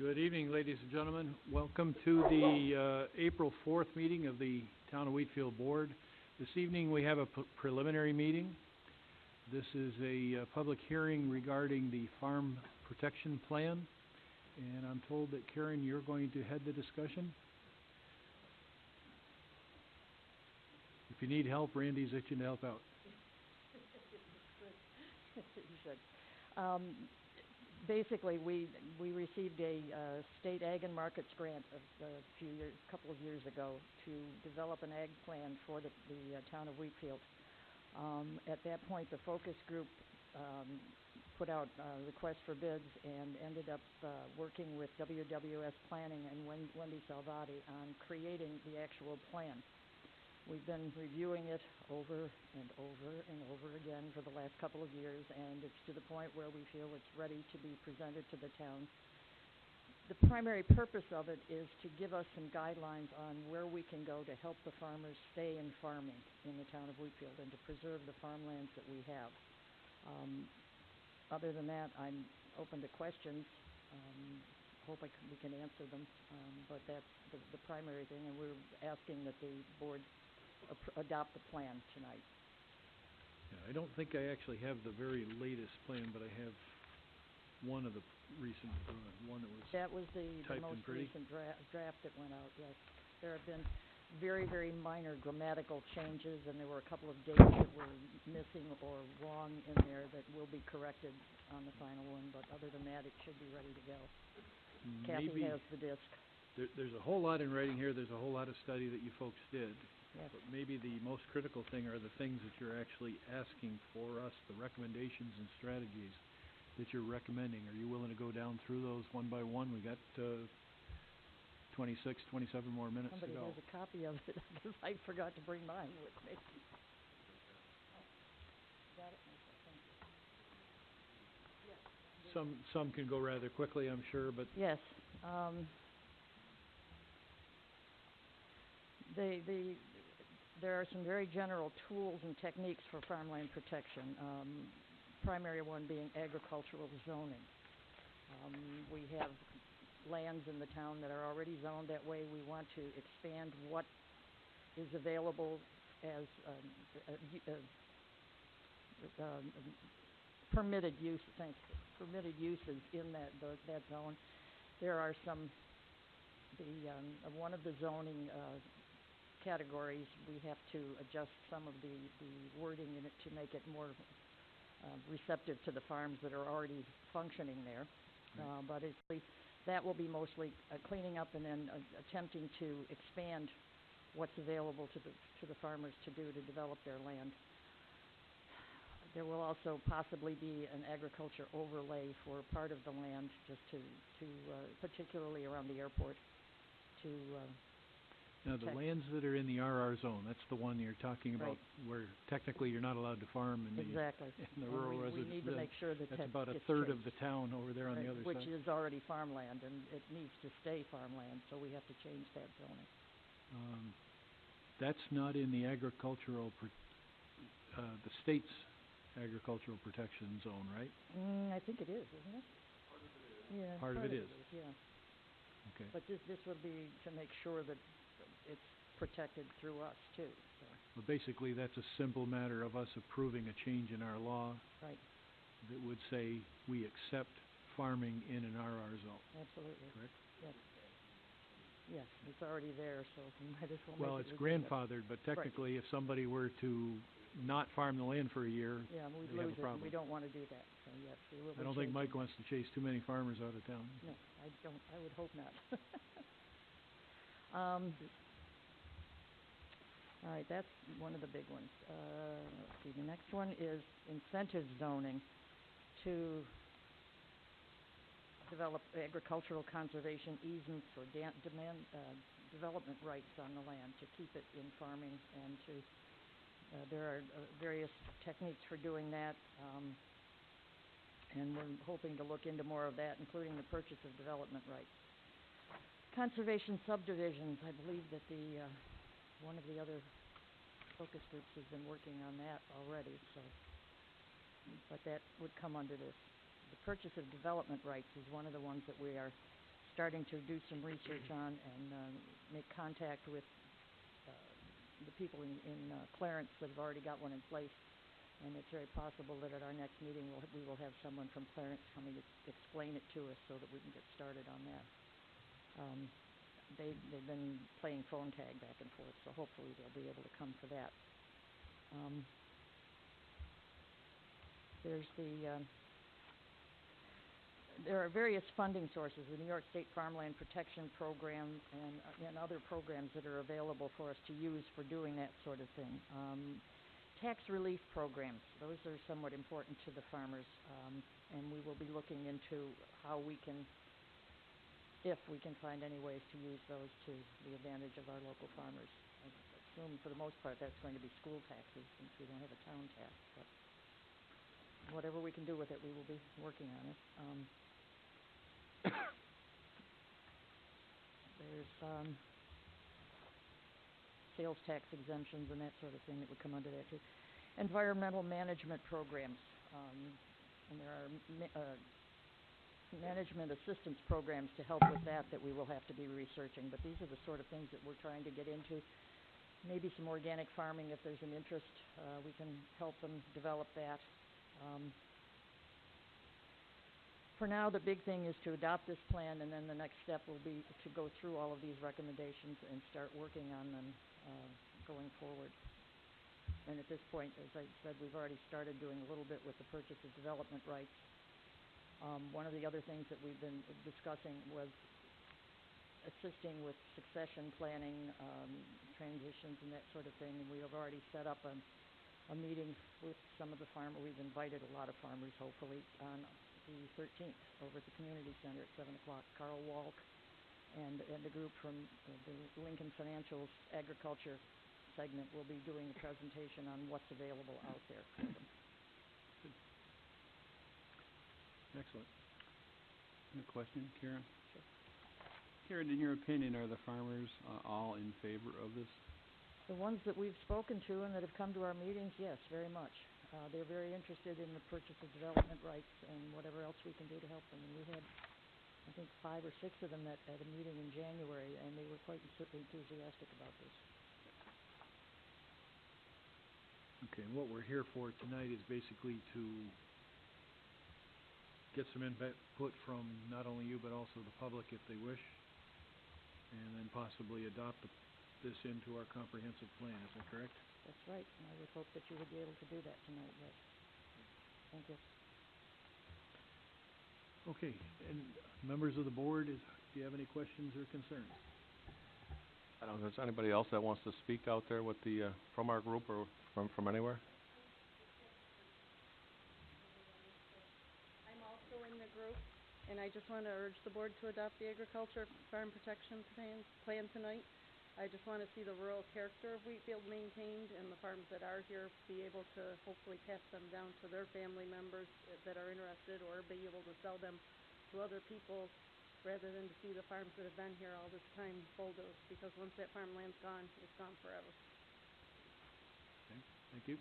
Good evening, ladies and gentlemen. Welcome to the April 4th meeting of the Town of Wheatfield Board. This evening we have a preliminary meeting. This is a public hearing regarding the Farm Protection Plan, and I'm told that Karen, you're going to head the discussion. If you need help, Randy's itching to help out. You should. Basically, we received a state ag and markets grant a couple of years ago to develop an ag plan for the town of Wheatfield. At that point, the focus group put out requests for bids and ended up working with WWS Planning and Wendy Salvati on creating the actual plan. We've been reviewing it over and over and over again for the last couple of years, and it's to the point where we feel it's ready to be presented to the town. The primary purpose of it is to give us some guidelines on where we can go to help the farmers stay in farming in the town of Wheatfield and to preserve the farmlands that we have. Other than that, I'm open to questions. Hope we can answer them, but that's the primary thing, and we're asking that the board adopt the plan tonight. Yeah, I don't think I actually have the very latest plan, but I have one of the recent, one that was the most recent draft that went out, yes. There have been very, very minor grammatical changes, and there were a couple of dates that were missing or wrong in there that will be corrected on the final one, but other than that, it should be ready to go. Kathy has the disc. There's a whole lot in writing here. There's a whole lot of study that you folks did. Yes. But maybe the most critical thing are the things that you're actually asking for us, the recommendations and strategies that you're recommending. Are you willing to go down through those one by one? We got 26, 27 more minutes to go. Somebody has a copy of it because I forgot to bring mine with me. Got it? Thank you. Some can go rather quickly, I'm sure, but... Yes. There are some very general tools and techniques for farmland protection, primary one being agricultural zoning. We have lands in the town that are already zoned that way. We want to expand what is available as permitted use. Permitted uses in that zone. There are some. One of the zoning categories, we have to adjust some of the wording in it to make it more receptive to the farms that are already functioning there. Right. But that will be mostly cleaning up and then attempting to expand what's available to the farmers to do to develop their land. There will also possibly be an agriculture overlay for part of the land, just to particularly around the airport, to now, the lands that are in the RR zone, that's the one you're talking about, right, where technically you're not allowed to farm in exactly. in the rural residence. We need to make sure that that's about a third of the town over there on the other which side. is already farmland, and it needs to stay farmland, so we have to change that zoning. That's not in the agricultural, the state's agricultural protection zone, right? I think it is, isn't it? Part of it is. Yeah. Part of it is. Yeah. Okay. But this would be to make sure that it's protected through us too. So. Well, basically, that's a simple matter of us approving a change in our law. Right. That would say we accept farming in an RR zone. Absolutely. Correct? Yes. Yes, it's already there, so we might as well. Well, it's grandfathered, but technically, right, if somebody were to not farm the land for a year, we'd they have lose a problem. We don't want to do that. So yes, we will. I don't think Mike wants to chase too many farmers out of town. No, I don't. I would hope not. All right, that's one of the big ones. Let's see. The next one is incentive zoning to develop agricultural conservation easements or development rights on the land to keep it in farming, and to there are various techniques for doing that, and we're hoping to look into more of that, including the purchase of development rights. Conservation subdivisions, I believe that one of the other focus groups has been working on that already, but that would come under this. The purchase of development rights is one of the ones that we are starting to do some research on and make contact with the people in Clarence that have already got one in place. And it's very possible that at our next meeting we will have someone from Clarence coming to explain it to us so that we can get started on that. They've been playing phone tag back and forth, so hopefully they'll be able to come for that. There are various funding sources, the New York State Farmland Protection Program and other programs that are available for us to use for doing that sort of thing. Tax relief programs, those are somewhat important to the farmers, and we will be looking into how we can, if we can find any ways to use those to the advantage of our local farmers. I assume for the most part that's going to be school taxes since we don't have a town tax, but whatever we can do with it, we will be working on it. There's sales tax exemptions and that sort of thing that would come under that too. Environmental management programs, and there are management assistance programs to help with that we will have to be researching, but these are the sort of things that we're trying to get into. Maybe some organic farming if there's an interest, we can help them develop that. For now, the big thing is to adopt this plan, and then the next step will be to go through all of these recommendations and start working on them going forward. And at this point, as I said, we've already started doing a little bit with the purchase of development rights. One of the other things that we've been discussing was assisting with succession planning, transitions and that sort of thing, and we have already set up a meeting with some of the farmers. We've invited a lot of farmers, hopefully, on the 13th over at the community center at 7 o'clock. Carl Walk and the group from the Lincoln Financial's agriculture segment will be doing a presentation on what's available out there for them. Good. Excellent. Good question, Karen? Sure. Karen, in your opinion, are the farmers all in favor of this? The ones that we've spoken to and that have come to our meetings, yes, very much. They're very interested in the purchase of development rights and whatever else we can do to help them. And we had, I think, 5 or 6 of them at a meeting in January, and they were quite enthusiastic about this. Okay, and what we're here for tonight is basically to get some input from not only you but also the public if they wish, and then possibly adopt this into our comprehensive plan. Is that correct? That's right, and I would hope that you would be able to do that tonight, yes. Thank you. Okay, and members of the board, do you have any questions or concerns? I don't know if there's anybody else that wants to speak out there with the, from our group or from anywhere? I'm also in the group, and I just want to urge the board to adopt the agriculture farm protection plan tonight. I just want to see the rural character of Wheatfield maintained, and the farms that are here be able to hopefully pass them down to their family members that are interested, or be able to sell them to other people rather than to see the farms that have been here all this time bulldoze, because once that farmland's gone, it's gone forever. Okay, thank you.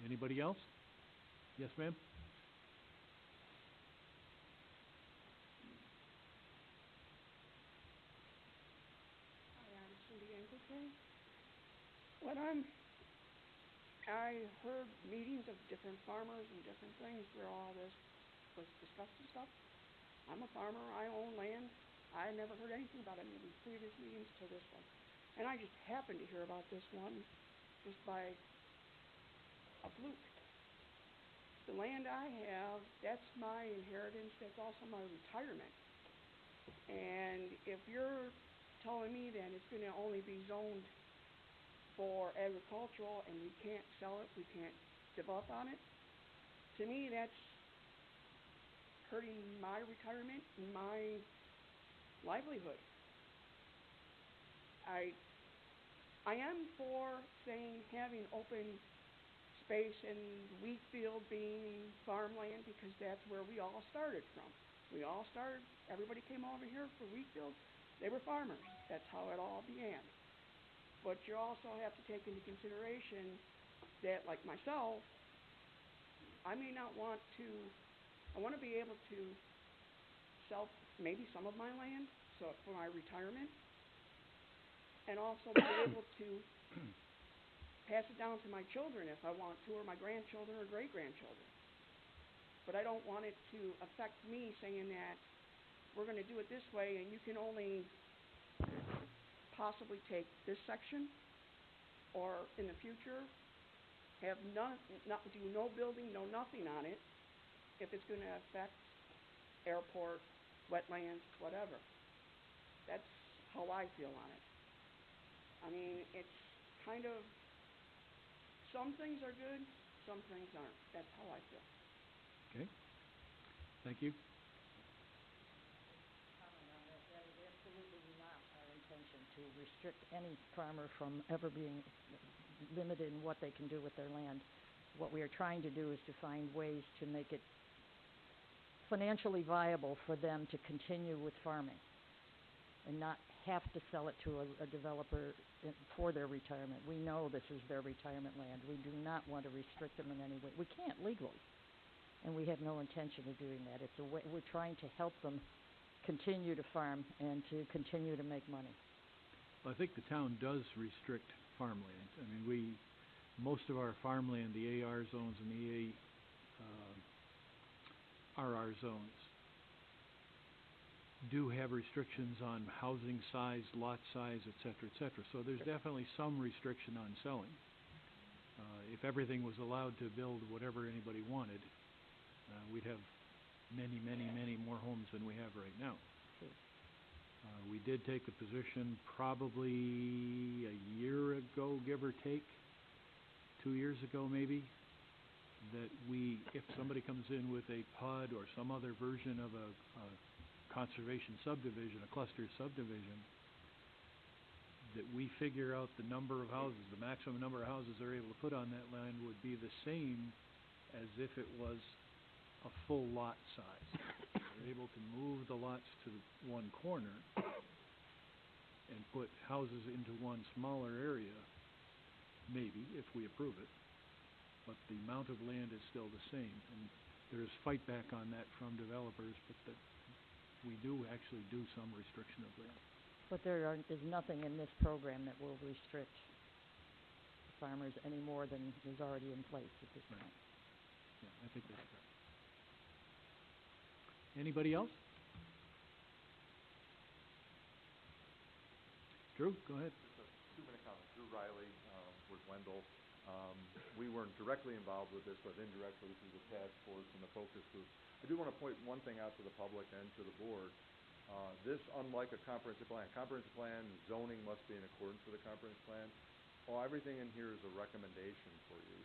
Anybody else? Yes, ma'am? I heard meetings of different farmers and different things where all this was discussed and stuff. I'm a farmer, I own land. I never heard anything about any of these previous meetings to this one. And I just happened to hear about this one just by a fluke. The land I have, that's my inheritance, that's also my retirement. And if you're telling me that it's going to only be zoned for agricultural and we can't sell it, we can't develop on it, to me that's hurting my retirement and my livelihood. I am for saying having open space and Wheatfield being farmland, because that's where we all started from. We all started, everybody came over here for Wheatfield, they were farmers. That's how it all began. But you also have to take into consideration that, like myself, I may not want to, I want to be able to maybe some of my land, so for my retirement, and also be able to pass it down to my children if I want to, or my grandchildren or great-grandchildren. But I don't want it to affect me saying that we're going to do it this way and you can only possibly take this section, or in the future have do no building, no nothing on it if it's going to affect airport, wetlands, whatever. That's how I feel on it. I mean, it's kind of, some things are good, some things aren't. That's how I feel. Okay, thank you. Comment on that. That is absolutely not our intention to restrict any farmer from ever being limited in what they can do with their land. What we are trying to do is to find ways to make it financially viable for them to continue with farming and not have to sell it to a developer for their retirement. We know this is their retirement land. We do not want to restrict them in any way. We can't legally, and we have no intention of doing that. It's a way, we're trying to help them continue to farm and to continue to make money. Well, I think the town does restrict farmland. I mean, most of our farmland, the AR zones and the RR zones, do have restrictions on housing size, lot size, et cetera, so there's definitely some restriction on selling. If everything was allowed to build whatever anybody wanted, we'd have many, many, many more homes than we have right now. We did take the position probably a year ago, give or take, 2 years ago maybe, that if somebody comes in with a PUD or some other version of a conservation subdivision, a cluster subdivision, that we figure out the number of houses, the maximum number of houses they're able to put on that land would be the same as if it was a full lot size. They're able to move the lots to one corner and put houses into one smaller area, maybe, if we approve it, but the amount of land is still the same. And there's fight back on that from developers, but that we do actually do some restriction of land. But there's nothing in this program that will restrict farmers any more than is already in place at this point. Yeah, I think that's correct. Anybody else? Drew, go ahead. Just a 2-minute comment. Drew Riley, with Wendell. We weren't directly involved with this, but indirectly through the task force and the focus group. I do want to point one thing out to the public and to the board. This, unlike a comprehensive plan, zoning must be in accordance with a comprehensive plan. Everything in here is a recommendation for you.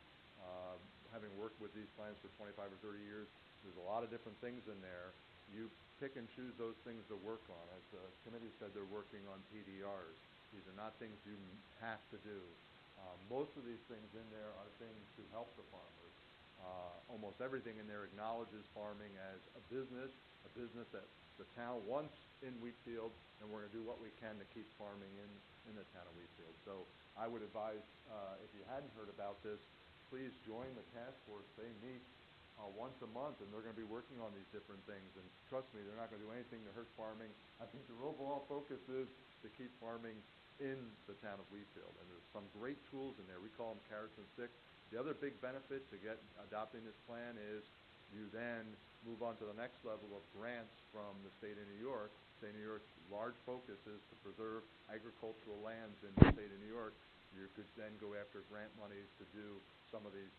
Having worked with these plans for 25 or 30 years, there's a lot of different things in there. You pick and choose those things to work on. As the committee said, they're working on PDRs. These are not things you have to do. Most of these things in there are things to help the farmers. Almost everything in there acknowledges farming as a business that the town wants in Wheatfield, and we're going to do what we can to keep farming in the town of Wheatfield. So I would advise, if you hadn't heard about this, please join the task force. They meet once a month, and they're going to be working on these different things. And trust me, they're not going to do anything to hurt farming. I think their overall focus is to keep farming in the town of Wheatfield. And there's some great tools in there. We call them carrots and sticks. The other big benefit to adopting this plan is you then move on to the next level of grants from the state of New York. State of New York's large focus is to preserve agricultural lands in the state of New York. You could then go after grant monies to do some of these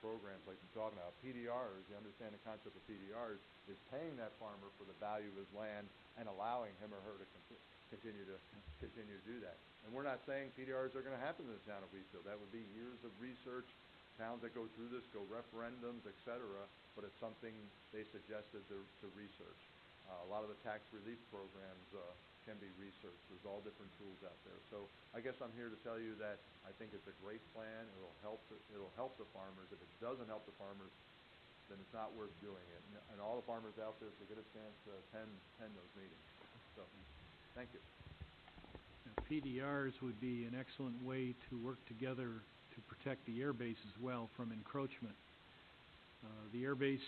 programs like you're talking about. PDRs, you understand the concept of PDRs, is paying that farmer for the value of his land and allowing him or her to continue to do that. And we're not saying PDRs are going to happen in the town of Wheatfield. That would be years of research. Towns that go through this go referendums, etc., but it's something they suggested to research. A lot of the tax relief programs can be researched. There's all different tools out there. So I guess I'm here to tell you that I think it's a great plan. It'll help the farmers. If it doesn't help the farmers, then it's not worth doing it. And all the farmers out there, if they get a chance to attend those meetings. So thank you. Now, PDRs would be an excellent way to work together to protect the air base as well from encroachment. The air base,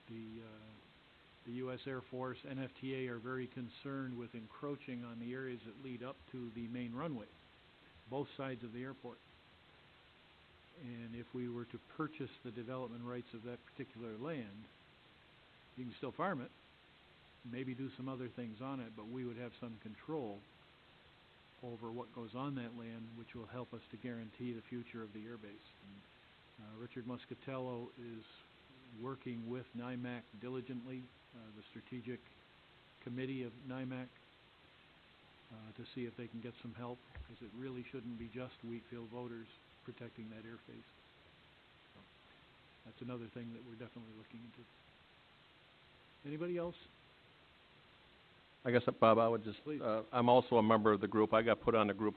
the The U.S. Air Force, NFTA are very concerned with encroaching on the areas that lead up to the main runway, both sides of the airport. And if we were to purchase the development rights of that particular land, you can still farm it, maybe do some other things on it, but we would have some control over what goes on that land, which will help us to guarantee the future of the airbase. Richard Muscatello is working with NIMAC diligently, the strategic committee of NIMAC, to see if they can get some help, because it really shouldn't be just Wheatfield voters protecting that airspace. So that's another thing that we're definitely looking into. Anybody else? I guess, Bob, I would just, Please. I'm also a member of the group. I got put on the group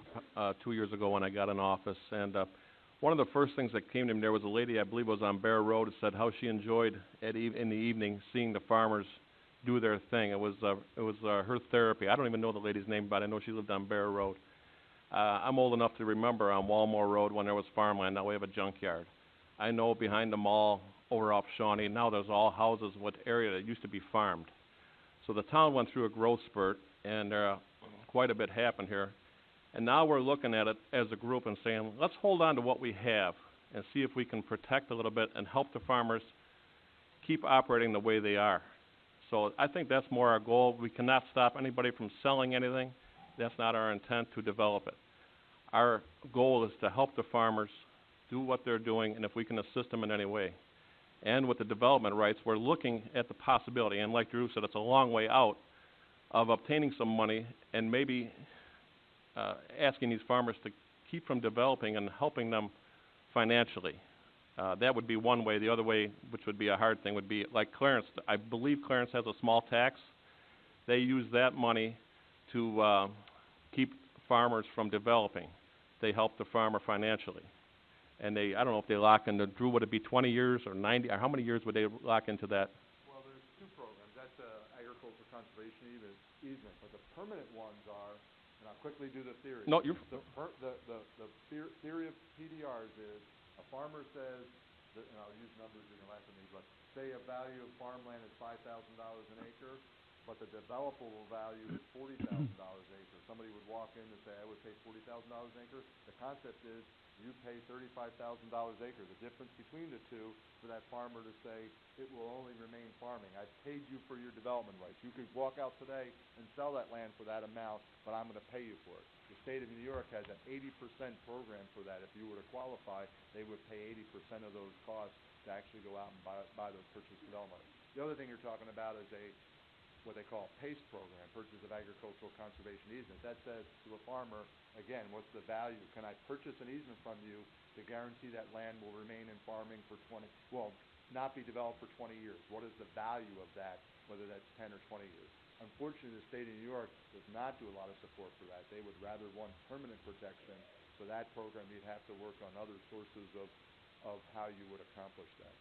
2 years ago when I got in office, and one of the first things that came to me, there was a lady, I believe it was on Bear Road, that said how she enjoyed in the evening seeing the farmers do their thing. It was her therapy. I don't even know the lady's name, but I know she lived on Bear Road. I'm old enough to remember on Walmore Road when there was farmland. Now we have a junkyard. I know behind the mall over off Shawnee, now there's all houses with area that used to be farmed. So the town went through a growth spurt, and quite a bit happened here. And now we're looking at it as a group and saying, let's hold on to what we have and see if we can protect a little bit and help the farmers keep operating the way they are. So I think that's more our goal. We cannot stop anybody from selling anything. That's not our intent to develop it. Our goal is to help the farmers do what they're doing, and if we can assist them in any way. And with the development rights, we're looking at the possibility, and like Drew said, it's a long way out, of obtaining some money and maybe asking these farmers to keep from developing and helping them financially. That would be one way. The other way, which would be a hard thing, would be like Clarence. I believe Clarence has a small tax. They use that money to keep farmers from developing. They help the farmer financially. And I don't know if they lock into, Drew, would it be 20 years or 90, or how many years would they lock into that? Well, there's two programs. That's agricultural conservation easement, but the permanent ones are, and I'll quickly do the theory. No, you're... The theory of PDRs is a farmer says, and I'll use numbers, you can laugh at me, but say a value of farmland is $5,000 an acre, but the developable value is $40,000 an acre. Somebody would walk in and say, I would pay $40,000 an acre. The concept is you pay $35,000 an acre. The difference between the two for that farmer to say it will only remain farming. I've paid you for your development rights. You could walk out today and sell that land for that amount, but I'm going to pay you for it. The state of New York has an 80% program for that. If you were to qualify, they would pay 80% of those costs to actually go out and buy those purchase development. The other thing you're talking about is what they call PACE program, Purchase of Agricultural Conservation Easement. That says to a farmer, again, what's the value? Can I purchase an easement from you to guarantee that land will remain in farming for not be developed for 20 years? What is the value of that, whether that's 10 or 20 years? Unfortunately, the state of New York does not do a lot of support for that. They would rather want permanent protection. For that program, you'd have to work on other sources of how you would accomplish that.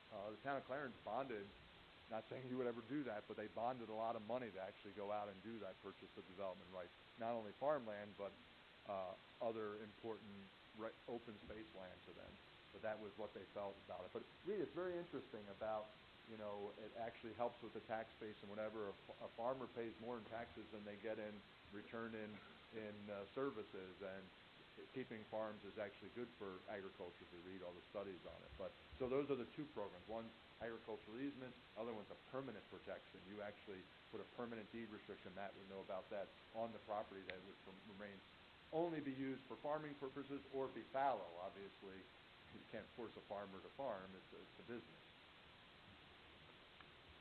The town of Clarence bonded, not saying you would ever do that, but they bonded a lot of money to actually go out and do that purchase of development rights. Not only farmland, but other important open space land to them. But that was what they felt about it. But really, it's very interesting about, it actually helps with the tax base and whatever. A farmer pays more in taxes than they get in return in services, and keeping farms is actually good for agriculture if you read all the studies on it. But so those are the two programs. One's agricultural easement, other one's a permanent protection. You actually put a permanent deed restriction, Matt would know about that, on the property that would remain only be used for farming purposes or be fallow. Obviously, you can't force a farmer to farm. It's a business.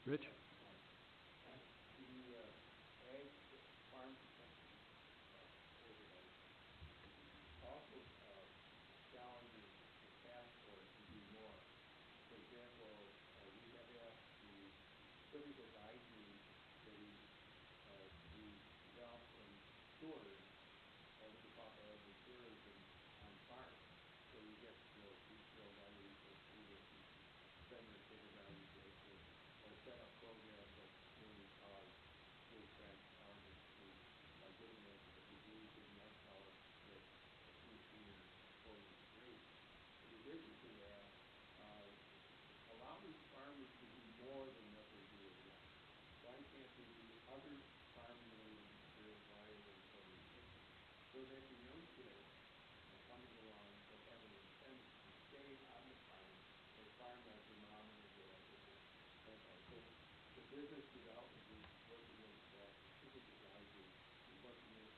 Rich? business development group is working with, particular guys who's working with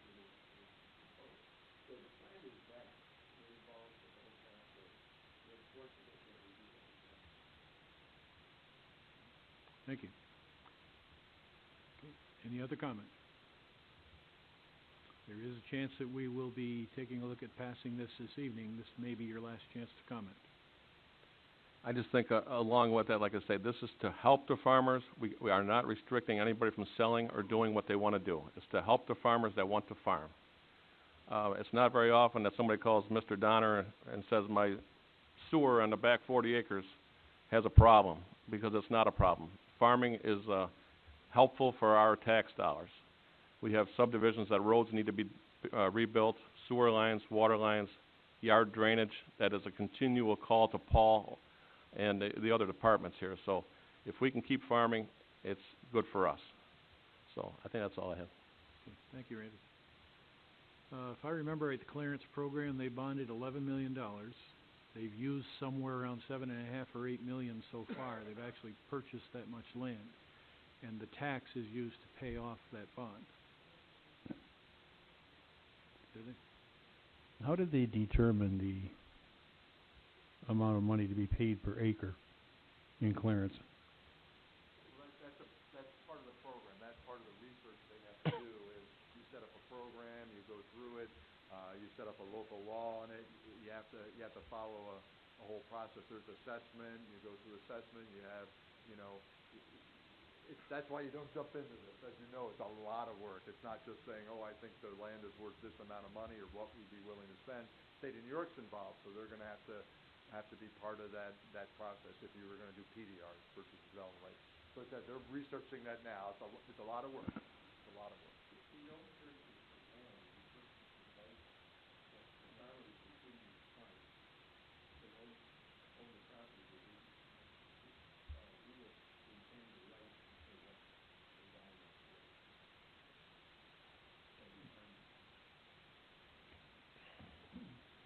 both. So the plan is that. It involves the whole task force. We're fortunate that we do what we can. Thank you. Okay, any other comments? There is a chance that we will be taking a look at passing this evening. This may be your last chance to comment. I just think along with that, like I say, this is to help the farmers. We are not restricting anybody from selling or doing what they want to do. It's to help the farmers that want to farm. It's not very often that somebody calls Mr. Donner and says, my sewer on the back 40 acres has a problem, because it's not a problem. Farming is helpful for our tax dollars. We have subdivisions that roads need to be rebuilt, sewer lines, water lines, yard drainage. That is a continual call to Paul and the other departments here. So if we can keep farming, it's good for us. So I think that's all I have. Okay, thank you, Randy. If I remember right, the clearance program, they bonded $11 million. They've used somewhere around 7.5 or 8 million so far. They've actually purchased that much land, and the tax is used to pay off that bond. Did they? How did they determine the amount of money to be paid per acre in clearance? Well, that's part of the program. That's part of the research they have to do is you set up a program, you go through it, you set up a local law on it. You have to follow a whole process. There's assessment. You go through assessment. You have, that's why you don't jump into this. As you know, it's a lot of work. It's not just saying, oh, I think the land is worth this amount of money or what we'd be willing to spend. State of New York's involved, so they're going to have to be part of that process if you were going to do PDRs, purchase development rights. So it's that they're researching that now. It's a lot of work. It's a lot of work. You don't purchase the land. You purchase the rights that the farmers continue to farm. They don't own the property. We will retain the rights to what the value is worth.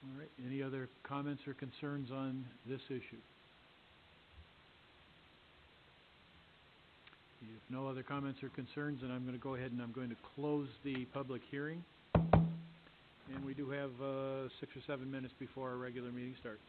All right, any other comments or concerns on this issue? If no other comments or concerns, then I'm going to go ahead and I'm going to close the public hearing. And we do have 6 or 7 minutes before our regular meeting starts.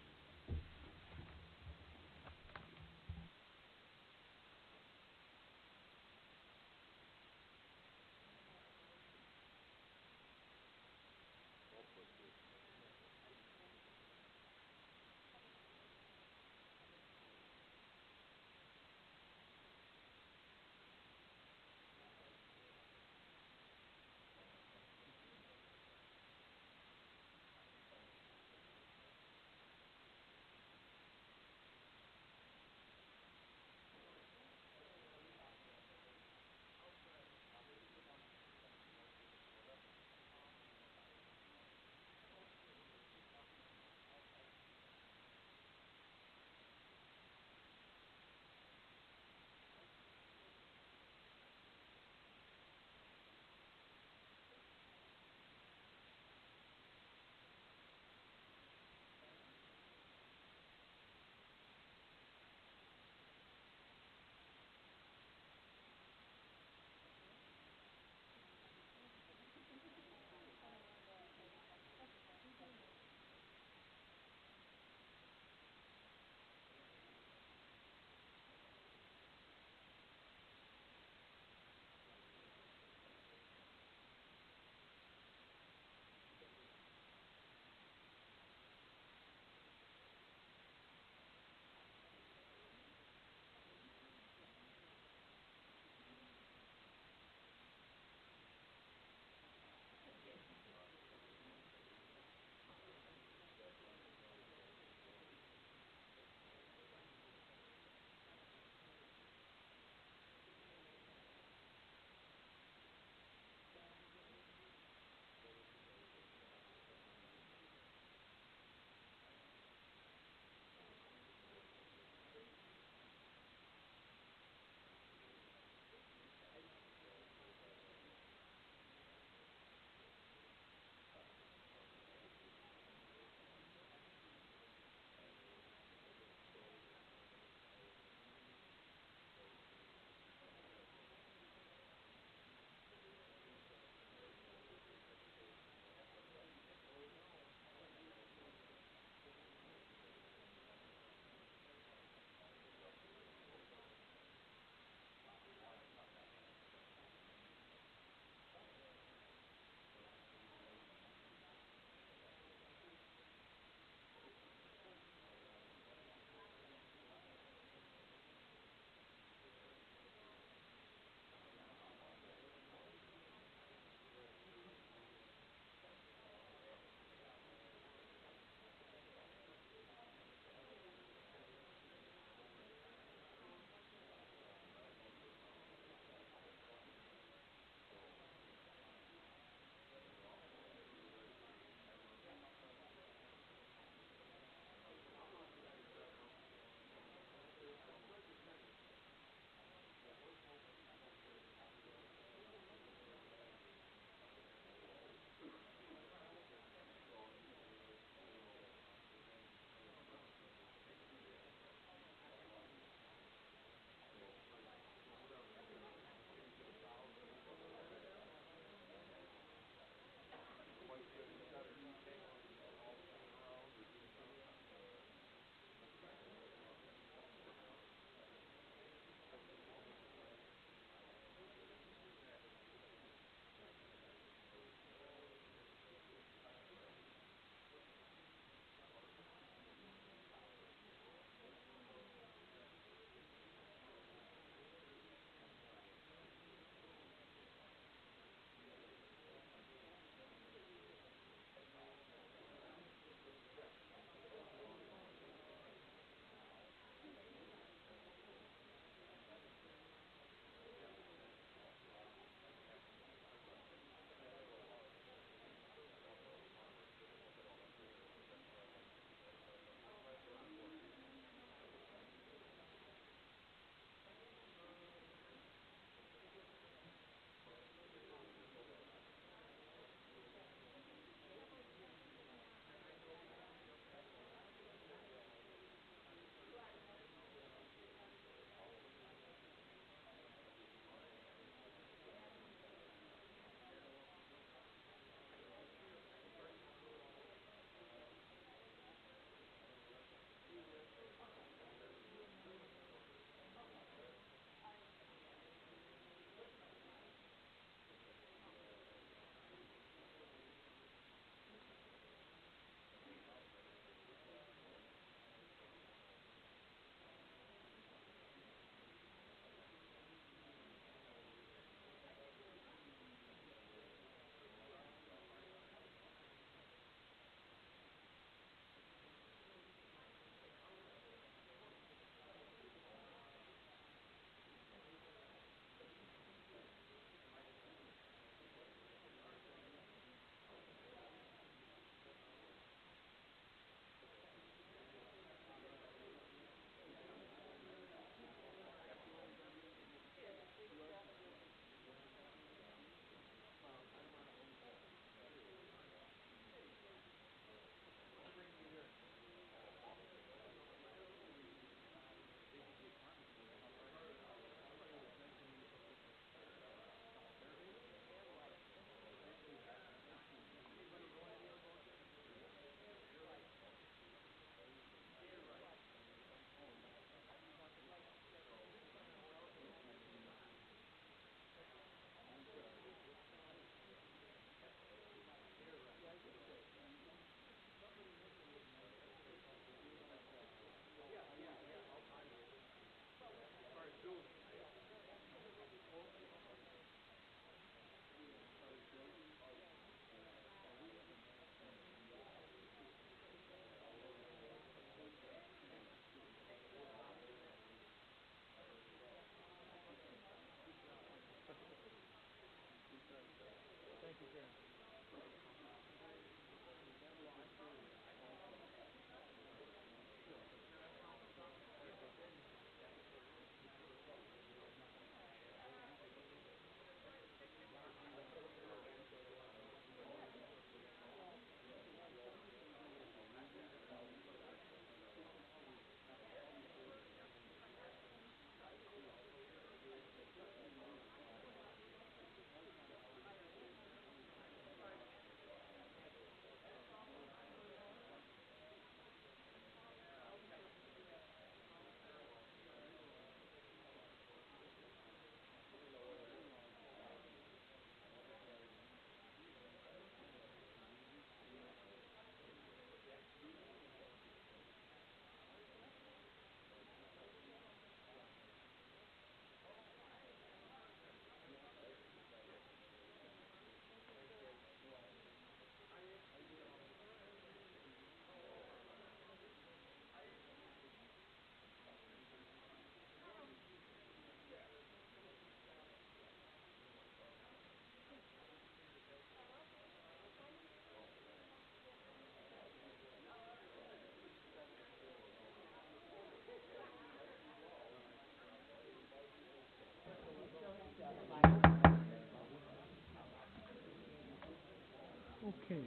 Okay.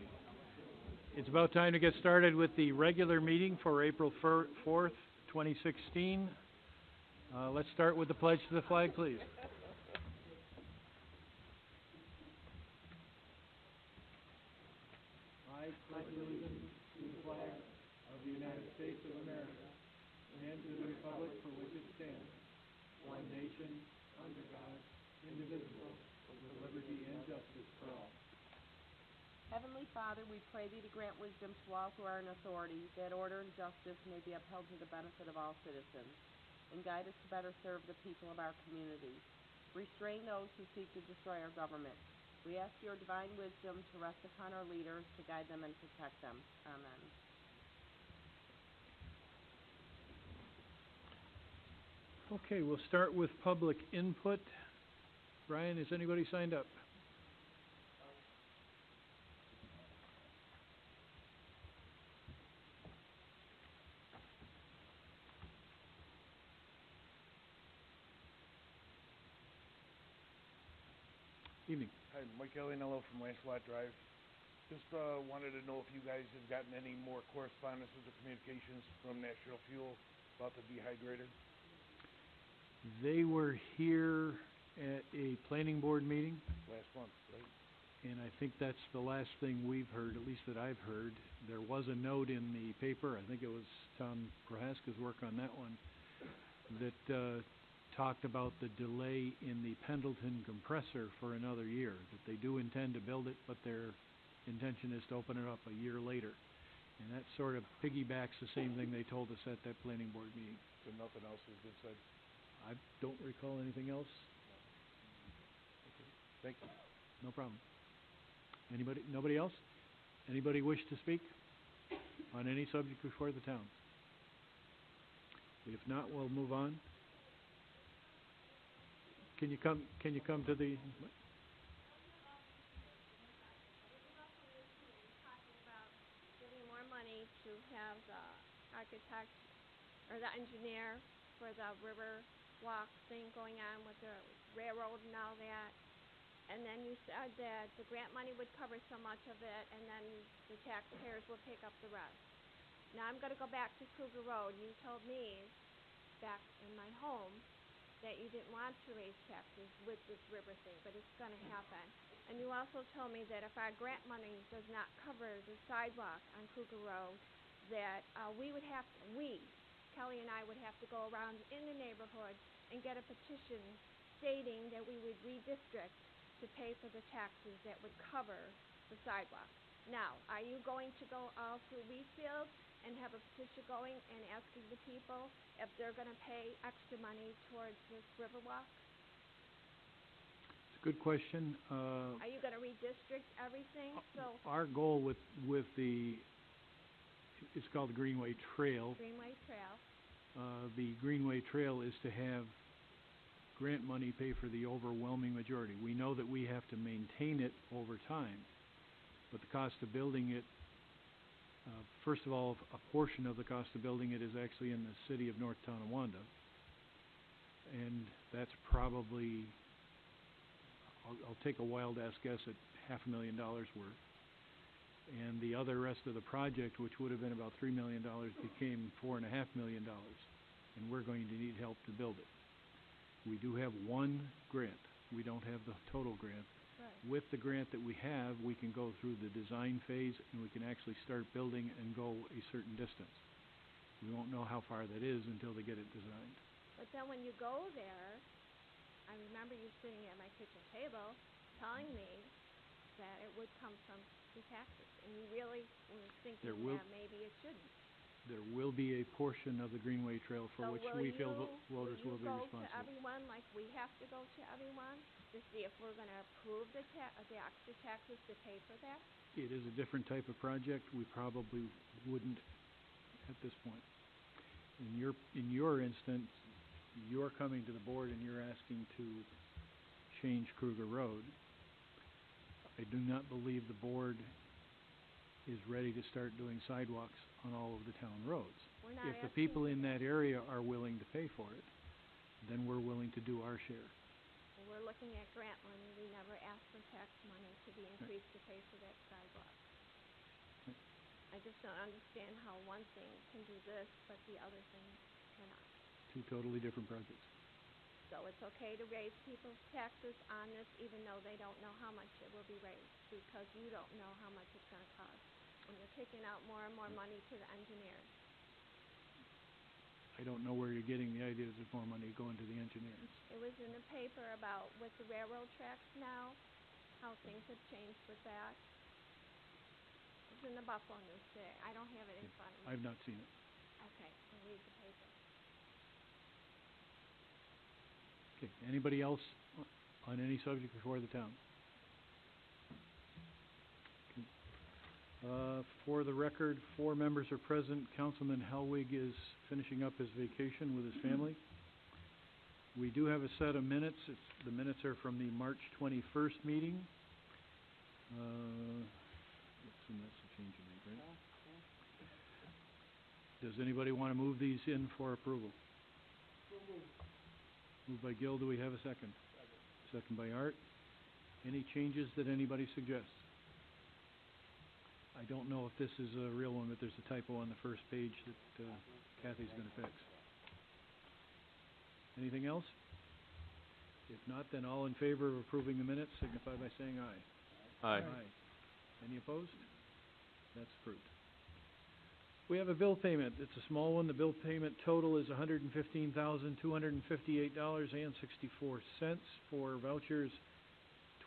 It's about time to get started with the regular meeting for April 4th, 2016. Let's start with the pledge to the flag, please. I pledge allegiance to the flag of the United States of America and to the republic for which it stands, one nation, under God, indivisible, with liberty and justice for all. Heavenly Father, we pray Thee to grant wisdom to all who are in authority, that order and justice may be upheld to the benefit of all citizens, and guide us to better serve the people of our community. Restrain those who seek to destroy our government. We ask Your divine wisdom to rest upon our leaders, to guide them and protect them. Amen. Okay, we'll start with public input. Brian, is anybody signed up? Evening. Hi, Mike Alianello from Lancelot Drive. Just wanted to know if you guys have gotten any more correspondences or communications from National Fuel about the dehydrator. They were here at a planning board meeting, Last month, right? and I think that's the last thing we've heard, at least that I've heard. There was a note in the paper, I think it was Tom Prohaska's work on that one, that talked about the delay in the Pendleton compressor for another year, that they do intend to build it, but their intention is to open it up a year later. And that sort of piggybacks the same thing they told us at that planning board meeting. So nothing else has been said? I don't recall anything else. Thank you. No problem. Nobody else? Anybody wish to speak on any subject before the town? If not, we'll move on. Can you come to the... Giving more money to have the architect or the engineer for the river walk thing going on with the railroad and all that. And then you said that the grant money would cover so much of it, and then the taxpayers will pick up the rest. Now I'm gonna go back to Kruger Road. You told me back in my home that you didn't want to raise taxes with this river thing, but it's gonna happen. And you also told me that if our grant money does not cover the sidewalk on Kruger Road, that Kelly and I would have to go around in the neighborhood and get a petition stating that we would redistrict to pay for the taxes that would cover the sidewalk. Now, are you going to go all through Wheatfield and have a petition going and asking the people if they're gonna pay extra money towards this river walk? It's a good question. Are you gonna redistrict everything? So Our goal with the, it's called the Greenway Trail. Greenway Trail, The Greenway Trail is to have grant money pay for the overwhelming majority. We know that we have to maintain it over time, but the cost of building it, first of all, a portion of the cost of building it is actually in the city of North Tonawanda, and that's probably, I'll take a wild ass guess at $500,000 worth. And the other rest of the project, which would have been about $3 million, became $4.5 million, and we're going to need help to build it. We do have one grant. We don't have the total grant. right. With the grant that we have, we can go through the design phase, and we can actually start building and go a certain distance. We won't know how far that is until they get it designed. But then when you go there, I remember you sitting at my kitchen table telling me that it would come from the taxes, and you really were thinking There will- that maybe it shouldn't. There will be a portion of the Greenway Trail for So which will we feel you voters will be go to responsible. everyone like we have to go to everyone to see if we're gonna approve the extra taxes to pay for that? It is a different type of project. We probably wouldn't at this point. In your instance, you're coming to the board and you're asking to change Kruger Road. I do not believe the board is ready to start doing sidewalks on all of the town roads. We're not If the asking people for in that. that area are willing to pay for it, then we're willing to do our share. Well, we're looking at grant money. We never asked for tax money to be increased to pay for that sidewalk. Right. I just don't understand how one thing can do this, but the other thing cannot. Two totally different projects. So it's okay to raise people's taxes on this even though they don't know how much it will be raised, because you don't know how much it's gonna cost. And you're taking out more and more money to the engineers. I don't know where you're getting the idea that there's more money going to the engineers. It was in the paper about with the railroad tracks now, how things have changed with that. It's in the Buffalo News today. I don't have it in front of me. I've not seen it. Okay, I'll read the paper. Okay, anybody else on any subject before the town? Okay. For the record, 4 members are present. Councilman Helwig is finishing up his vacation with his family. We do have a set of minutes. The minutes are from the March 21st meeting. Assume that's the change you made, right? Does anybody want to move these in for approval? Moved by Gil, do we have a second? Second by Art. Any changes that anybody suggests? I don't know if this is a real one, but there's a typo on the first page that Kathy's going to fix. Anything else? If not, then all in favor of approving the minutes signify by saying aye. Aye. Any opposed? That's approved. We have a bill payment. It's a small one. The bill payment total is $115,258.64 for vouchers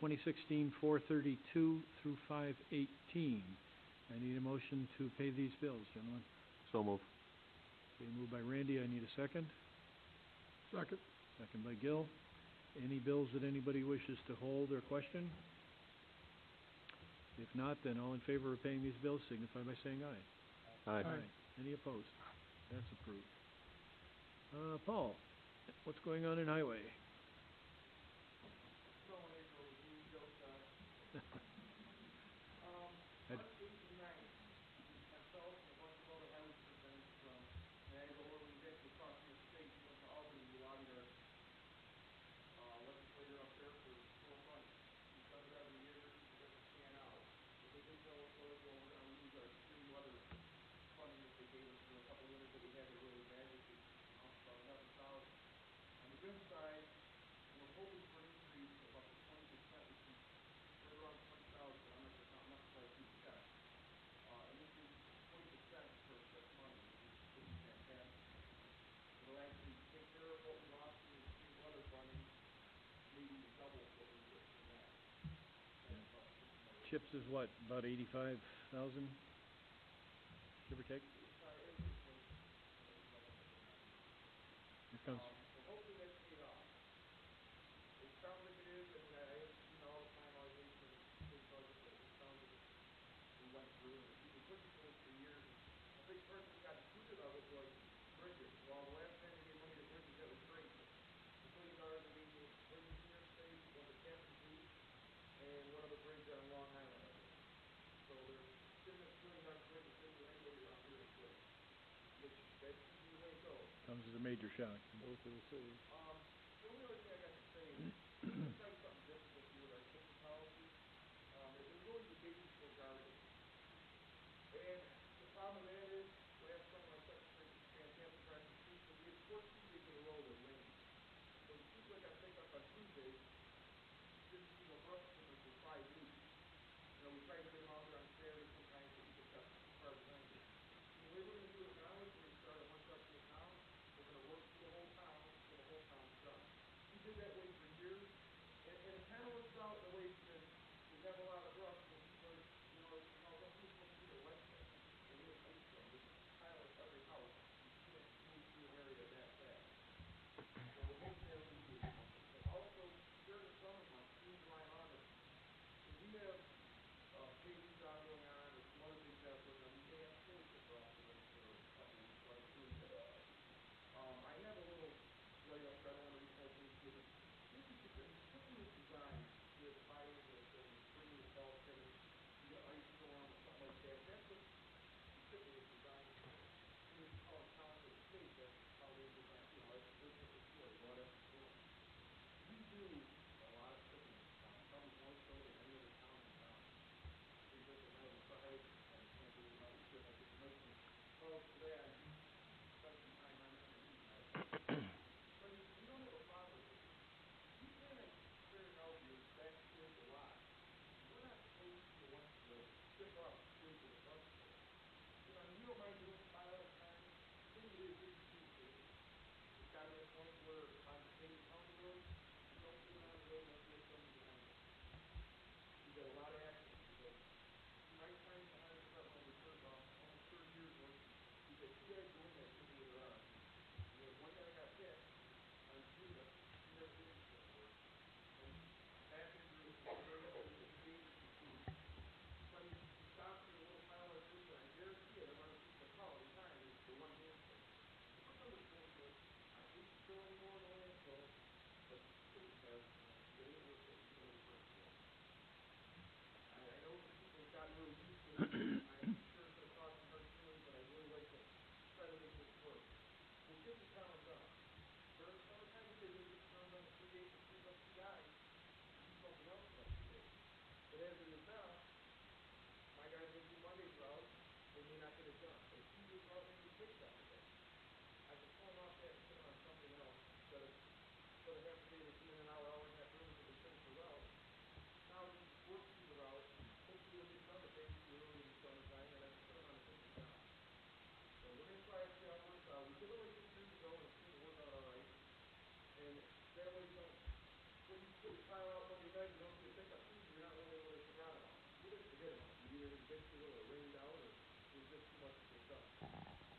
2016-432 through 518. I need a motion to pay these bills, gentlemen. So move. Okay, moved by Randy. I need a second. Second. Second by Gil. Any bills that anybody wishes to hold or question? If not, then all in favor of paying these bills signify by saying aye. Aye. Any opposed? That's approved. Paul, what's going on in highway? Had- Chips is what, about 85,000, give or take? Here comes. Comes as a major shock to both of the cities. fix that today. I could pull them off that and put them on something else instead of having today they come in an hour and a half early because they finished the route. Now I can just work through the route. Hopefully we'll get done basically early in the summertime, and I can put them on a different job. So we're gonna try and see how it works out. We did it like 2 years ago, and it seemed to work out all right. And that way, you know, when you put your pile out Monday night, you don't see a pickup Tuesday, you're not really able to forgot about it. Even if you hit them, either it was Wheatfield or rained out, or it was just too much to get done.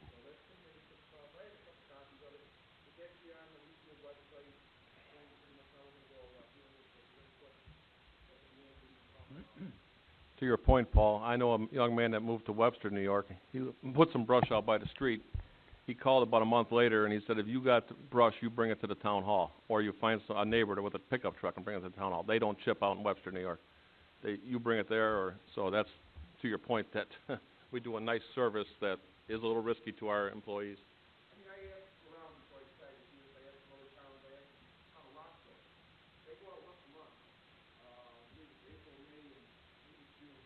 So that's been making some tough. I have a couple copies of it. It's actually on the Wheatfield website. Explains pretty much how we're gonna go about doing this. So if there's any questions at the end, we can talk about it. To your point, Paul, I know a young man that moved to Webster, New York. He put some brush out by the street. He called about a month later, and he said, if you got brush, you bring it to the town hall, or you find a neighbor with a pickup truck and bring it to the town hall. They don't chip out in Webster, New York. You bring it there, or so that's to your point that we do a nice service that is a little risky to our employees. I mean, I asked around before I decided to do this. I asked some other towns. I asked the town of Rockville. They go out once a month. I believe it's April, May, and maybe June.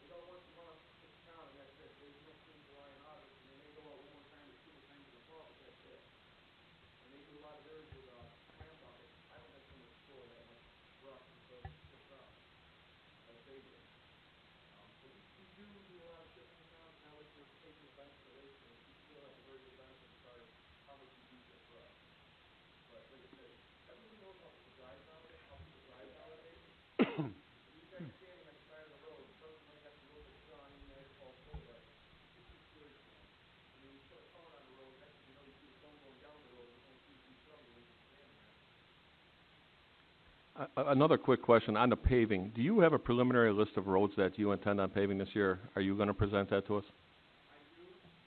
They go out once a month, hit the town, and that's it. They don't see in July and August, and they may go out one more time or 2 more times in the fall, but that's it. And they do a lot of theirs with clam buckets. I don't have somewhere to store that much brush until it ships out, like they do. So we do a lot of shipping in town. It's not like we're taking the benefit away from it. We still have a very good benefit as far as how much we do ship brush. But like I said, everybody knows how people drive nowadays. And these guys standing on the side of the road, the person might have to look at straw and even have to call the road. It's pretty scary for them. I mean, you put a cone on the road, next thing you know, you see the cone going down the road, and it's only 2 feet from you when you're standing there. Another quick question on the paving. Do you have a preliminary list of roads that you intend on paving this year? Are you going to present that to us? I do,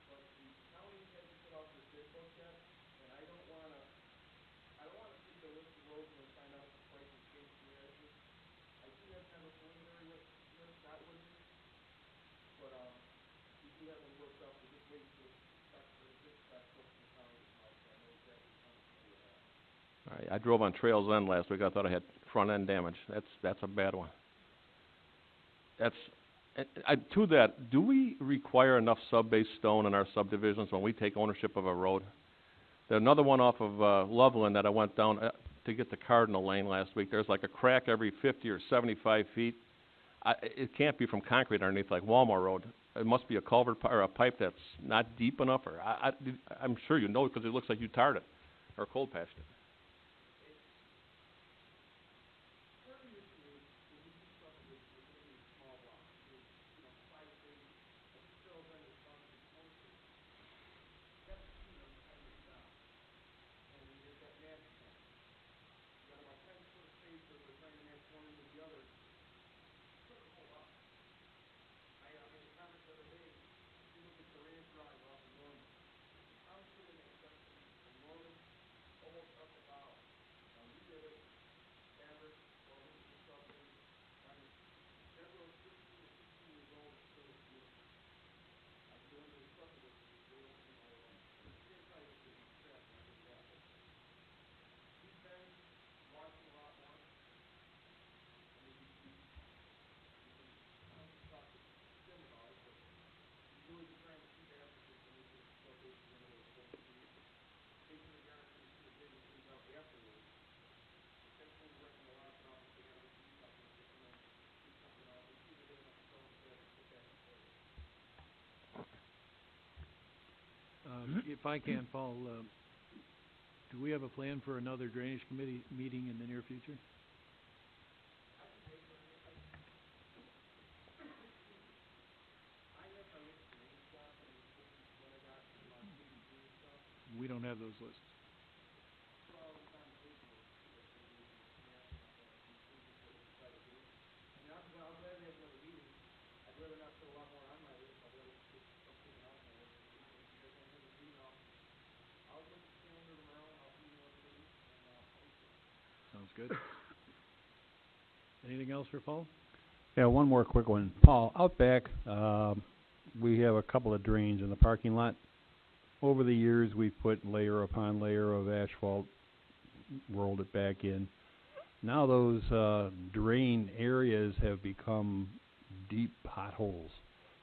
but the county hasn't put out their bid book yet, and I don't wanna give you a list of roads and then find out the prices change dramatically. I do have kind of a preliminary list, not lists, but, we do have them worked up. We're just waiting for the bid specs up from the county to come out, so I know exactly how much money we have. All right, I drove on Trails End last week. I thought I had front end damage. That's a bad one. To that, do we require enough sub-base stone in our subdivisions when we take ownership of a road? There's another one off of Loveland that I went down to get to Cardinal Lane last week. There's like a crack every 50 or 75 feet. It can't be from concrete underneath like Walmart Road. It must be a culvert or a pipe that's not deep enough. Or I'm sure you know because it looks like you tarred it or cold patched it. Part of the issue is when we do subdivisions, we're doing these small blocks. There's, 5 spaces. I think Trails End is probably 4 spaces. You haven't seen them 10 years down. And then they've got match points. You got about 10 foot of space that we're trying to match one end with the other. It doesn't hold up. I made a comment the other day. If you look at Durant Drive off of Norman, the town put in that section from Norman almost up to Bow. Now we did it, average, while we put stuff in. I mean, that road's 15 or 16 years old, it still looks beautiful. I can go into the subdivision, they won't, same size as the track, not just that, but we've been watching a lot more. I mean, we've been constantly talking to Tim about it, but we've really been trying to keep after things when we put these sub-bases in where we're supposed to be. Taking the guarantee instead of digging things out afterwards. Tim's been working a lot about if they gotta redo something, they come in, dig something out, they see if they get enough stone for that to put back in place. If I can, Paul, do we have a plan for another drainage committee meeting in the near future? I can pay for it. I have my list of drainage stuff, I mean, what I got from, KBG and stuff. We don't have those lists. Put all this on the paperwork, too, that maybe we can smash and have that contingent what we decide to do. I mean, I'm glad to have another meeting. I'd rather not put a lot more on my list. I'd rather get stuff taken off my list at least. But if you guys want to have a meeting, I'll look at the calendar tomorrow and I'll email everybody and, post it. Sounds good. Anything else for Paul? Yeah, one more quick one. Paul, out back, we have a couple of drains in the parking lot. Over the years, we've put layer upon layer of asphalt, rolled it back in. Now those drain areas have become deep potholes.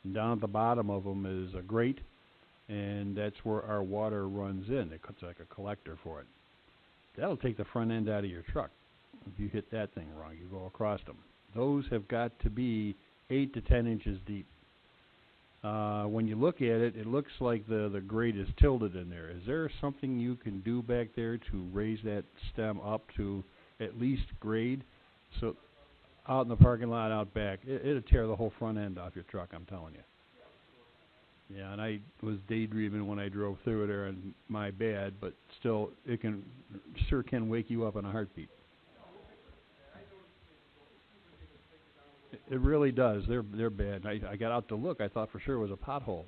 And down at the bottom of them is a grate, and that's where our water runs in. It's like a collector for it. That'll take the front end out of your truck. If you hit that thing wrong, you go across them. Those have got to be 8 to 10 inches deep. When you look at it, it looks like the grade is tilted in there. Is there something you can do back there to raise that stem up to at least grade? So, out in the parking lot out back, it'll tear the whole front end off your truck, I'm telling you. Yeah, and I was daydreaming when I drove through there, and my bad, but still, it sure can wake you up in a heartbeat. It really does. They're bad. I got out to look. I thought for sure it was a pothole.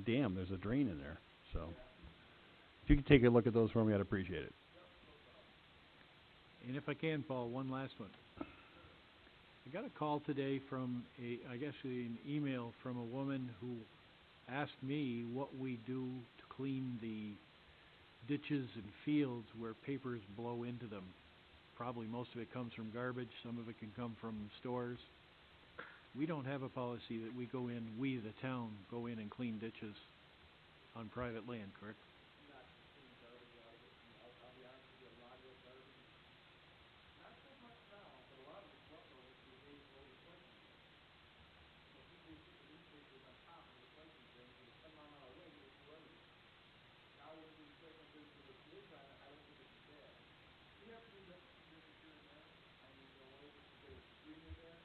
Damn, there's a drain in there. So, if you could take a look at those for me, I'd appreciate it. And if I can, Paul, one last one. I got a call today from an email from a woman who asked me what we do to clean the ditches and fields where papers blow into them. Probably most of it comes from garbage. Some of it can come from stores. We don't have a policy that we, the town, go in and clean ditches on private land, correct? Not clean garbage out of it. I'll be honest with you, a lot of that garbage, not so much now, but a lot of it's leftover from the days of old recycling bins. So people would put the newspapers on top of the recycling bins, and if some on our way, they threw everything. Now with the recycling bins with the lids on it, I don't think it's as bad. We have cleaned up a few ditches here and there. I mean, you know, only because there was stream in there.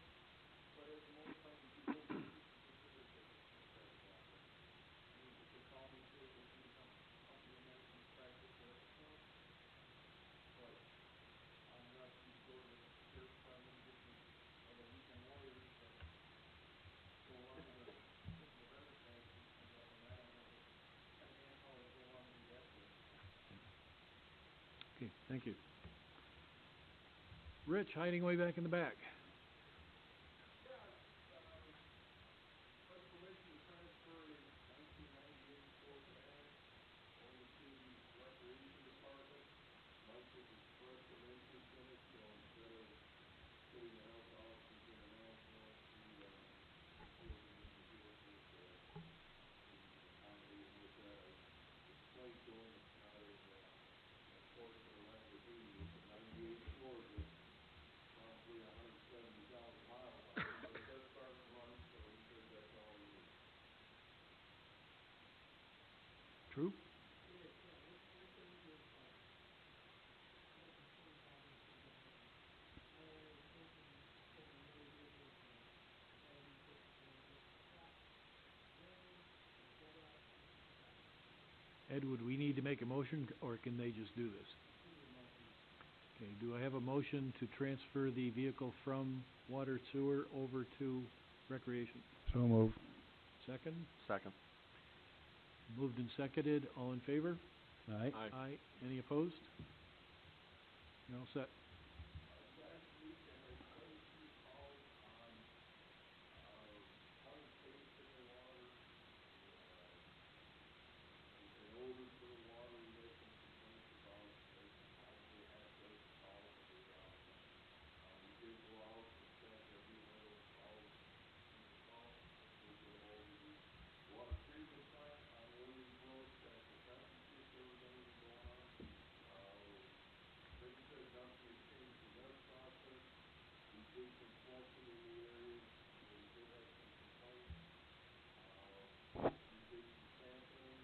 But at the most time, we do old ditches and consider tickets when it starts to happen. I mean, if they call me and say there's gonna be some company in there that's gonna try to fix their system, but unless you go to the sheriff's department and get some of the weekend warriors that go along with the garbage bags and clean up, and I don't have the kind of manpower to go along and do that for you. Okay, thank you. Rich, hiding way back in the back. Permission to transfer a 1998 Ford van over to the Recreation Department. Mike has expressed some interest in it, so instead of putting the health officers international, he feels he needs a vehicle, so we can accommodate him with that. I explained to him it's not a Porsche or a Lamborghini, it's a 98 Ford with probably 170,000 miles on it, but it does start and run, so he says that's all he needs. True? It is, yeah, everything is, no concerns on this thing at all. My only intention, thing I really did was, have him put, the top ring and the headlight on the inside. Ed, would we need to make a motion, or can they just do this? Do the motion. Okay, do I have a motion to transfer the vehicle from water sewer over to recreation? So move. Second? Second. Moved and seconded, all in favor? Aye. Aye. Any opposed? You're all set. Last week I had quite a few calls on, having taste in their water, an odor to the water. We had some complaints about, probably a half dozen calls that were down there. We did go out, inspect every one of those calls, received a call, hopefully get them over the water treatment plant on Williams Road, check the temperature, if there was anything going on. They said nothing had changed in their process. We did some flushing in the areas where we did have some complaints. We did some sampling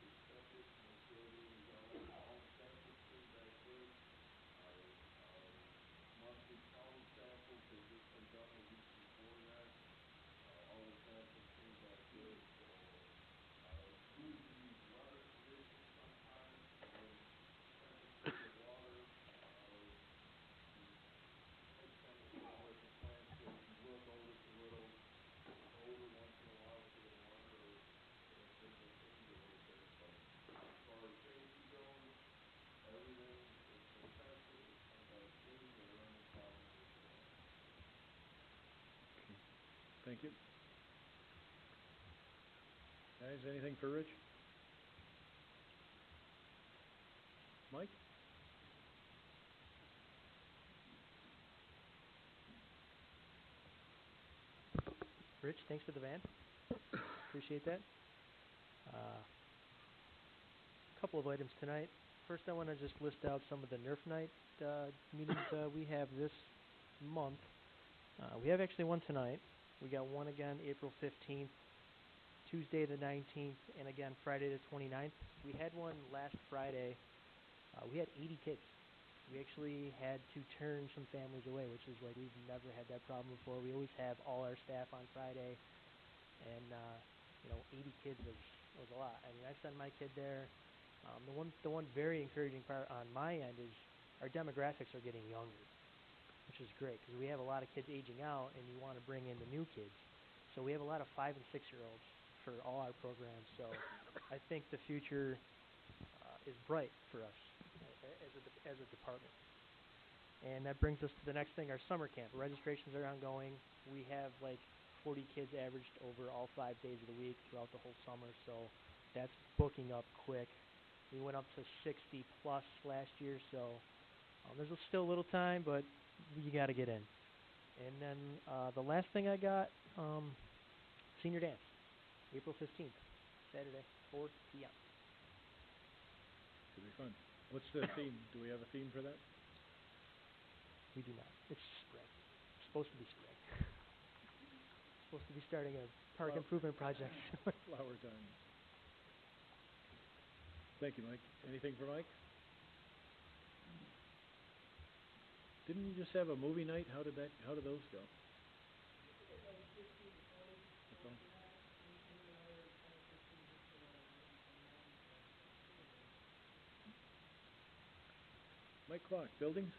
with septic, make sure everything was all the samples came back good. Our monthly county samples had just been done a week before that. All the samples came back good, so, due to these weather conditions sometimes, and temperature of the water, it's kind of, as the plant says, you will notice a little odor once in a while to the water, or it will change a little bit, but as far as safety goes, everything has been tested, it's come back clean, there are no problems with the water. Thank you. Guys, anything for Rich? Mike? Rich, thanks for the van. Appreciate that. couple of items tonight. First, I want to just list out some of the Nerf Night meetings we have this month. We have actually one tonight. We got one again April 15th, Tuesday the 19th, and again Friday the 29th. We had one last Friday. We had 80 kids. We actually had to turn some families away, which is like we've never had that problem before. We always have all our staff on Friday, and 80 kids was a lot. I mean, I sent my kid there. The one very encouraging part on my end is our demographics are getting younger, which is great because we have a lot of kids aging out, and you want to bring in the new kids. So we have a lot of 5 and 6-year-olds for all our programs. So I think the future is bright for us as a department. And that brings us to the next thing, our summer camp. Registrations are ongoing. We have like 40 kids averaged over all 5 days of the week throughout the whole summer, so that's booking up quick. We went up to 60 plus last year, so there's still a little time, but you got to get in. And then the last thing I got, senior dance, April 15th, Saturday, 4 p.m. Should be fun. What's the theme? Do we have a theme for that? We do not. It's spring. It's supposed to be spring. Supposed to be starting a park improvement project. Flower time. Thank you, Mike. Anything for Mike? Didn't you just have a movie night? How did those go? That's all? Mike Clark, buildings?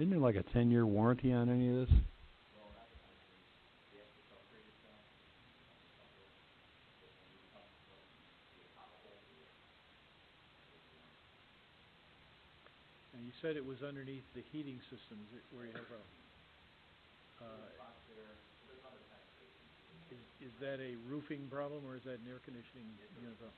Isn't there like a 10-year warranty on any of this? And you said it was underneath the heating systems where you have a... Is that a roofing problem or is that an air conditioning unit problem?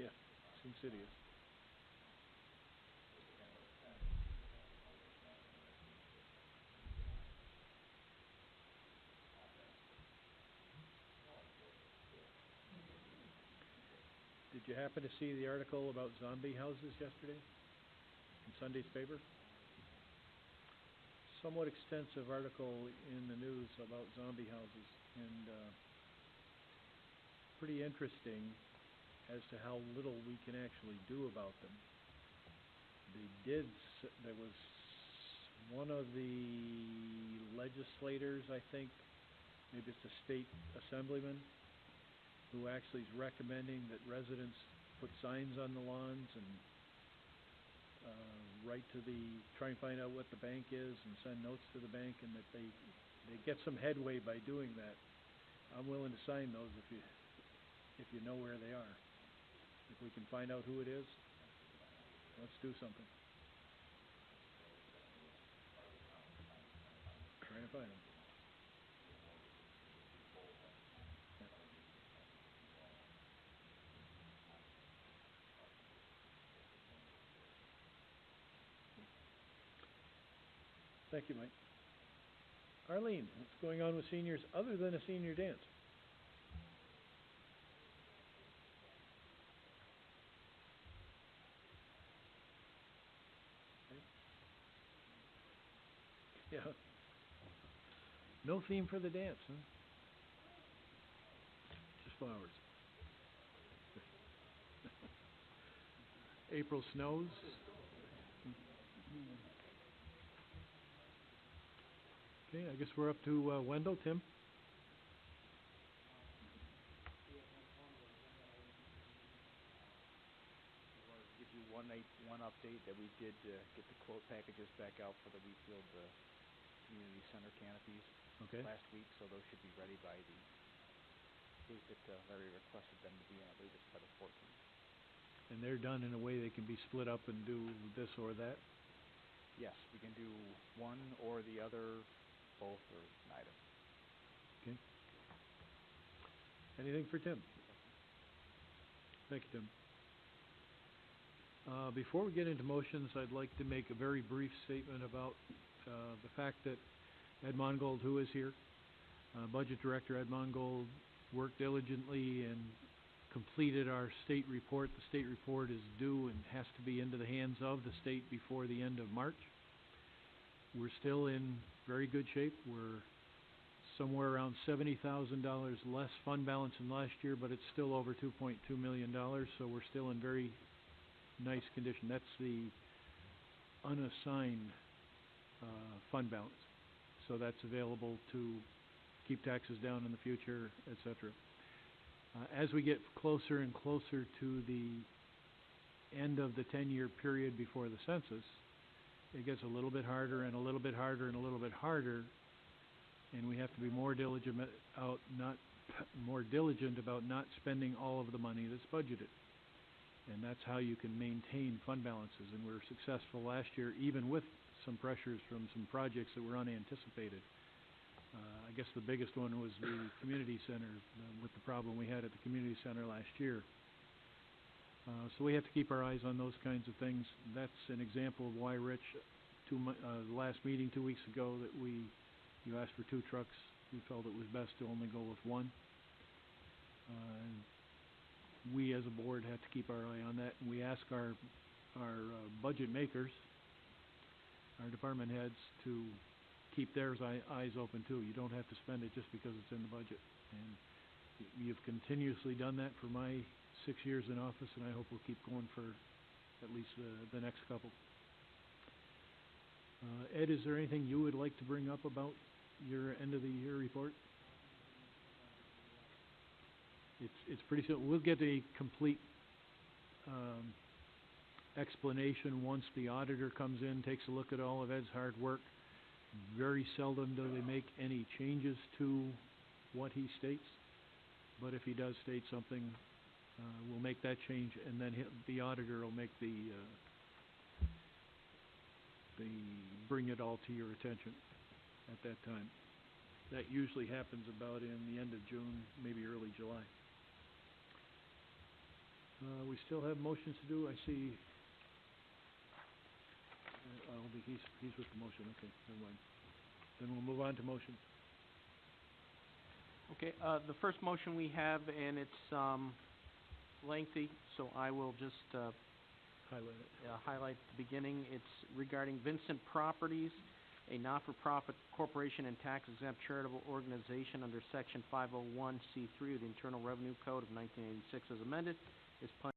Yeah, seems it is. Did you happen to see the article about zombie houses yesterday in Sunday's paper? Somewhat extensive article in the news about zombie houses, and pretty interesting as to how little we can actually do about them. There was one of the legislators, I think, maybe it's a state assemblyman, who actually is recommending that residents put signs on the lawns and try and find out what the bank is and send notes to the bank, and that they get some headway by doing that. I'm willing to sign those if you know where they are. If we can find out who it is, let's do something. Trying to find them. Thank you, Mike. Arlene, what's going on with seniors other than a senior dance? Yeah. No theme for the dance, huh? Just flowers. April snows. Okay, I guess we're up to Wendell. Tim? Give you one update that we did get the quote packages back out for the Wheatfield community center canopies last week, so those should be ready by the date that Larry requested them to be in. I believe it's by the 14th. And they're done in a way they can be split up and do this or that? Yes, we can do one or the other, both or neither. Okay. Anything for Tim? Thank you, Tim. Before we get into motions, I'd like to make a very brief statement about the fact that Ed Mongold, who is here, Budget Director Ed Mongold, worked diligently and completed our state report. The state report is due and has to be into the hands of the state before the end of March. We're still in very good shape. We're somewhere around $70,000 less fund balance than last year, but it's still over $2.2 million, so we're still in very nice condition. That's the unassigned fund balance. So that's available to keep taxes down in the future, etc. As we get closer and closer to the end of the 10-year period before the census, it gets a little bit harder and a little bit harder and a little bit harder, and we have to be more diligent about not spending all of the money that's budgeted. And that's how you can maintain fund balances. And we were successful last year, even with some pressures from some projects that were unanticipated. I guess the biggest one was the community center, with the problem we had at the community center last year. So we have to keep our eyes on those kinds of things. That's an example of why, Rich, the last meeting 2 weeks ago, that you asked for 2 trucks. We felt it was best to only go with one. We as a board have to keep our eye on that, and we ask our budget makers, our department heads, to keep their eyes open too. You don't have to spend it just because it's in the budget. And you've continuously done that for my 6 years in office, and I hope we'll keep going for at least the next couple. Ed, is there anything you would like to bring up about your end of the year report? It's pretty simple. We'll get a complete explanation once the auditor comes in, takes a look at all of Ed's hard work. Very seldom do they make any changes to what he states, but if he does state something, we'll make that change, and then the auditor will make bring it all to your attention at that time. That usually happens about in the end of June, maybe early July. We still have motions to do. I see. He's with the motion. Okay, never mind. Then we'll move on to motions. Okay, the first motion we have, and it's lengthy, so I will just, Highlight it. highlight the beginning. It's regarding Vincent Properties, a not-for-profit corporation and tax-exempt charitable organization under Section 501c3 of the Internal Revenue Code of 1986 as amended, is planning